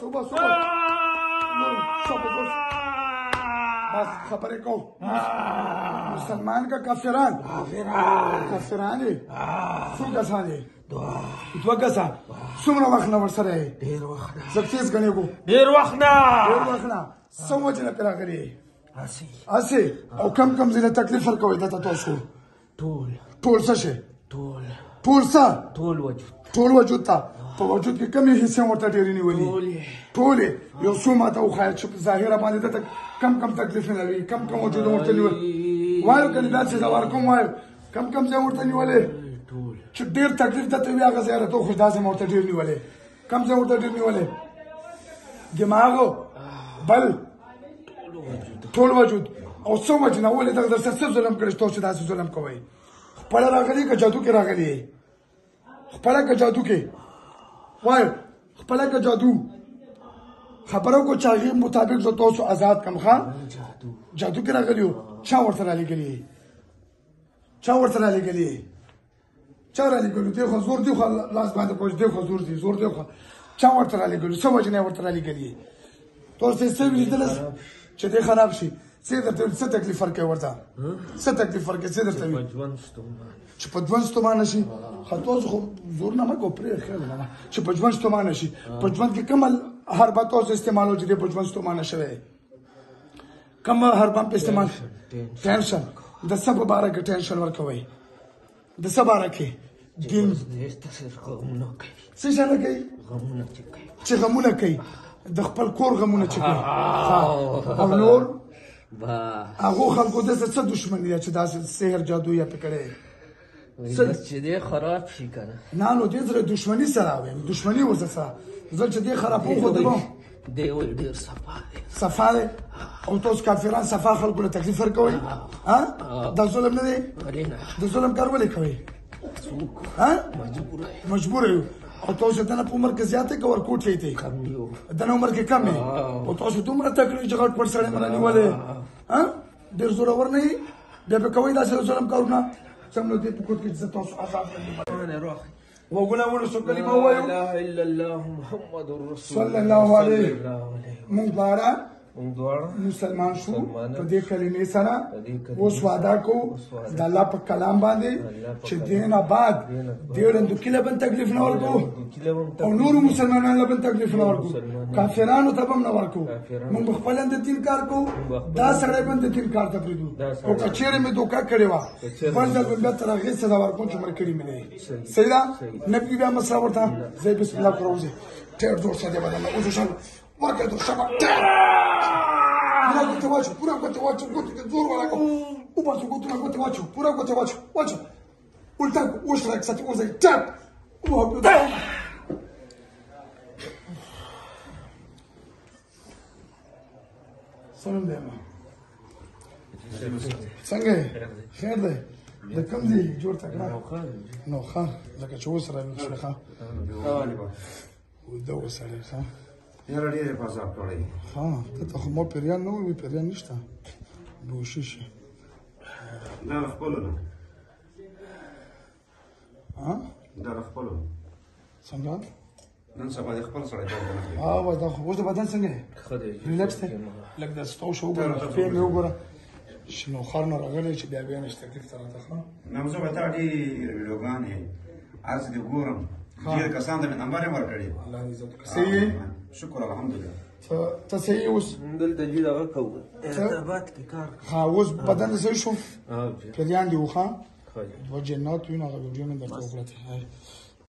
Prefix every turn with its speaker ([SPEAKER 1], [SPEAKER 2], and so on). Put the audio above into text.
[SPEAKER 1] وبس بس خبرې کوو مسلمان که کافران دي څو کسان دي دوه کسان څومره وخت نه ورسره یې
[SPEAKER 2] ډېر وخت نه
[SPEAKER 1] زه تیز ګڼېږو
[SPEAKER 2] ډېر وخت نه
[SPEAKER 1] څه وجې نه پرې راغلي هسې او کم ځینې تکلیف ورکوئ دته تاسو ټول څه شی ټول څه ټول وجود ته په وجود کې کمې حصې ورته ډېرې نیولي ټولې یو څو ماته وښایه چې په ظاهره باندې دته کم تکلیفونه وي کم وجود ورته نیول وایو که دا چې زه ورکوم وایو کم ځای ورته نیولې چې ډېر تکلیف دته وي هغه ځای راته خو داسې مې ورته ډېر نیولې کم ځای ورته ډېر نیولې دماغ بل ټول وجود او څه وجه نه ولې دغه درسره څه ظلم کړی تاسو داسې ظلم کوئ خپله راغلي که جادو کې راغلي خپله که جادو کې وایو خپله که جادو خبره وکړو چې هغې مطابق زه تاسو آزاد کړم ښه جادو کې راغلي وو چا ورته رالېږلي چا رالېږلي دی خو زور دی خو لاس باندې پوج دی خو زور دی خو چا ورته رالېږلي څه وجې نه یې ورته رالېږلي تاسو یې څه ولیدلس چې دی خراب شي څه درته څه تکلیف ورکوي ورته څه تکلیف ورکوي څه درته وي چې په 200 ستومانه شي خو تاسو خو زور نه مه کوه پرېږده نه چې په 200 ستومانه شي په ژوند کې کوم هربه تاسو استعمالوي چې دی په 200 ستومانه شوی کوم هربه په استعمال ټینشن د څه په باره کې ټینشن ورکوئ د څه باره کې دین څه شی نه کوي چې غمونه کوي د خپل کور غمونه چې کوي او نور هغو خلکو داسې څه دشمني ده چې داسې سحر جادو یې پې کړی
[SPEAKER 2] چې دی خراب شي که نه
[SPEAKER 1] نه نو دې سره دشمني سره وایم دشمني ورسره سره زه چې دې خرابوم خو دې کوم
[SPEAKER 2] دی وایي ډېر
[SPEAKER 1] صفا دی او تاسو کافران صفا خلکو له تکلیف ورکوئ دا ظلم نه دی د ظلم کار ولې کوئ مجبوره یو او تاسو دنه په عمر کې زیاته که ورکوټ یې دنه عمر کې کم یې او تاسو دومره تکلیف چې غټ پټ سړی مله نیولی ډېر زورور نه یي بیا به کوئ داسې ظلم کارونه سم نو دې په کور کې چې زه تاسو آزاد کړم وګونه ونیسو کلمه ووایو صلی الله علیه مونږ دواړه مسلمان شو په دې کلمې سره اوس وعده کوو د الله په کلام باندې چې دې نه بعد دې رندوکي له بل تکلیف نه ورکوو او نورو مسلمانانو له بل تکلیف نه ورکوو کافرانو ته به هم نه ورکوو مونږ به خپله د دین کار کوو دا سړی به د دین کار ته پرېږدو او که چېرې مې دوکه کړې وه بل ځل به بیا تر هغې سزا ورکوم چې مړ کړي مې دی صحیح ده نه پرې بیا مسله ورته زه بسم الله پوره وځي ډېر زور شه دې بدن اوس شم ورکړه دور شمه pura gote wacho gote zoro wako ubaso gote na gote wacho pura gote wacho ulta ushra ksati uza tap سلام دایما څنګه خیر دی د کوم ځای جوړ تا کړه نو ښه لکه چې اوس راویښ شوې ښه وده وسړی ښه
[SPEAKER 3] یاره ډېرې پازاب کړی
[SPEAKER 1] ها ته خو ما پیریان نه وي پیریان نشته بوشي شي
[SPEAKER 3] دا د خپلو نه دا د خپلو
[SPEAKER 1] څنګه
[SPEAKER 3] نن سبا د خپل سړی کار نه کوي
[SPEAKER 1] وای دا خو اوس د بدن څنګه ریلیکس دی لږ د ستو شو وګوره شپې مې وګوره شنو خار نه راغلی چې بیا نشته تکلیف ته راته ښه
[SPEAKER 3] نه زه به تا ډېرې ویډیوګانې هر څه دې ګورم ډېر کسان ته مې نمبر یې ورکړی
[SPEAKER 1] الله دې عزت وکړي صحیح
[SPEAKER 3] شکر الحمدلله
[SPEAKER 1] ته صحیح اوس
[SPEAKER 2] دلته جي دغه کوو ارتباط کې کار
[SPEAKER 1] ها اوس بدن دې صحیح شو پیریان دې وښه دوه جنات وي نو هغه ویډیو مې درته وکړه